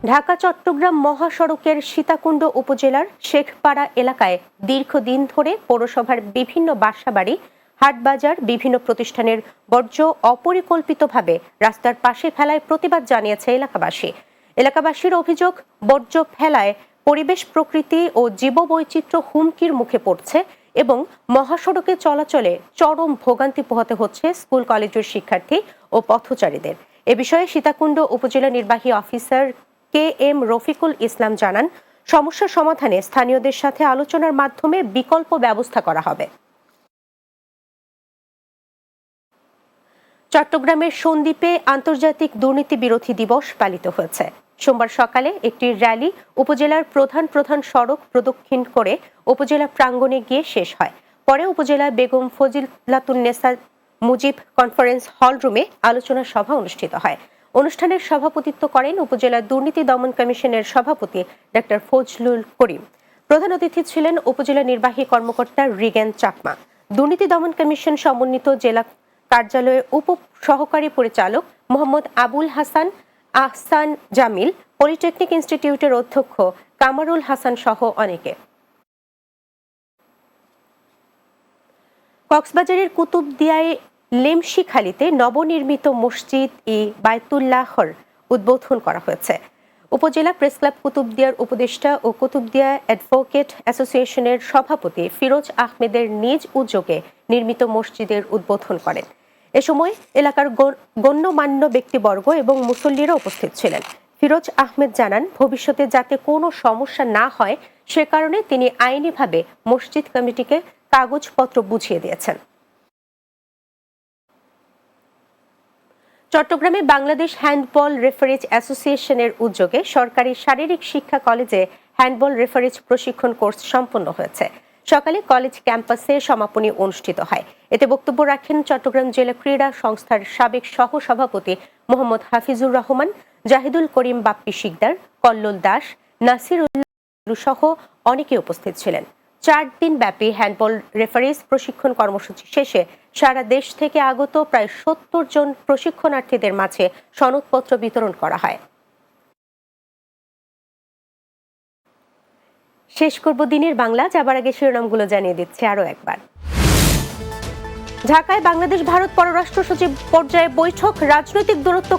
ঢাকা চট্টগ্রাম মহাসড়কের সীতাকুণ্ড উপজেলার শেখপাড়া এলাকায় দীর্ঘদিন ধরে পৌরসভার বিভিন্ন বাসাবাড়ি, হাটবাজার, বিভিন্ন প্রতিষ্ঠানের বর্জ্য অপরিকল্পিতভাবে রাস্তার পাশে ফেলায় প্রতিবাদ জানিয়েছে এলাকাবাসীর অভিযোগ, বর্জ্য ফেলায় পরিবেশ, প্রকৃতি ও জীববৈচিত্র্য হুমকির মুখে পড়ছে এবং মহাসড়কে চলাচলে চরম ভোগান্তি পোহাতে হচ্ছে স্কুল কলেজের শিক্ষার্থী ও পথচারীদের। এ বিষয়ে সীতাকুণ্ড উপজেলা নির্বাহী অফিসার KM রফিকুল ইসলাম জানান, সমস্যা সমাধানে স্থানীয়দের সাথে আলোচনার মাধ্যমে বিকল্প ব্যবস্থা করা হবে। চট্টগ্রামের সন্দ্বীপে আন্তর্জাতিক দুর্নীতি বিরোধী দিবস পালিত হয়েছে। সোমবার সকালে একটি র্যালি উপজেলার প্রধান সড়ক প্রদক্ষিণ করে উপজেলা প্রাঙ্গণে গিয়ে শেষ হয়। পরে উপজেলা বেগম ফজিলাতুন্নেসা মুজিব কনফারেন্স হল রুমে আলোচনা সভা অনুষ্ঠিত হয়। অনুষ্ঠানের সভাপতিত্ব করেন উপজেলা দুর্নীতি দমন কমিশনের সভাপতি ডা ফজলুল করিম। প্রধান অতিথি ছিলেন উপজেলা নির্বাহী কর্মকর্তা রিগেন চাকমা। দুর্নীতি দমন কমিশন সমন্বিত জেলা কার্যালয়ের উপ সহকারী পরিচালক মোহাম্মদ আবুল হাসান আহসান জামিল, পলিটেকনিক ইনস্টিটিউটের অধ্যক্ষ কামারুল হাসান সহ অনেকে। কক্সবাজারের কুতুবদিয়ায় লেমশিখালীতে নবনির্মিত মসজিদ বায়তুল্লাহর উদ্বোধন করা হয়েছে। উপজেলা প্রেসক্লাব কুতুবদিয়ার উপদেষ্টা ও কুতুবদিয়া অ্যাডভোকেট অ্যাসোসিয়েশনের সভাপতি ফিরোজ আহমেদের নিজ উদ্যোগে নির্মিত মসজিদের উদ্বোধন করেন। এ সময় এলাকার গণ্যমান্য ব্যক্তিবর্গ এবং মুসল্লিরা উপস্থিত ছিলেন। ফিরোজ আহমেদ জানান, ভবিষ্যতে যাতে কোনো সমস্যা না হয় সে কারণে তিনি আইনিভাবে মসজিদ কমিটিকে কাগজপত্র বুঝিয়ে দিয়েছেন। চট্টগ্রামে বাংলাদেশ হ্যান্ডবল রেফারিজ অ্যাসোসিয়েশনের উদ্যোগে সরকারি শারীরিক শিক্ষা কলেজে হ্যান্ডবল রেফারিজ প্রশিক্ষণ কোর্স সম্পন্ন হয়েছে। সকালে কলেজ ক্যাম্পাসে সমাপনী অনুষ্ঠিত হয়। এতে বক্তব্য রাখেন চট্টগ্রাম জেলা ক্রীড়া সংস্থার সাবেক সহ সভাপতি মোহাম্মদ হাফিজুর রহমান, জাহিদুল করিম বাপ্পি শিকদার, কল্লোল দাস, নাসির উল্লাহ সহ অনেকে উপস্থিত ছিলেন। 4 দিন ব্যাপী হ্যান্ডবল রেফারিজ প্রশিক্ষণ কর্মসূচি শেষে সারা দেশ থেকে আগত প্রায় 70 জন প্রশিক্ষণার্থীদের মাঝে সনদপত্র বিতরণ করা হয়। শেষ করব দিনের বাংলা, যাবার আগে শিরোনামগুলো জানিয়ে দিচ্ছে আরো একবার। ঢাকায় বাংলাদেশ ভারত পররাষ্ট্র সচিব পর্যায়ে বৈঠক, রাজনৈতিক দূরত্ব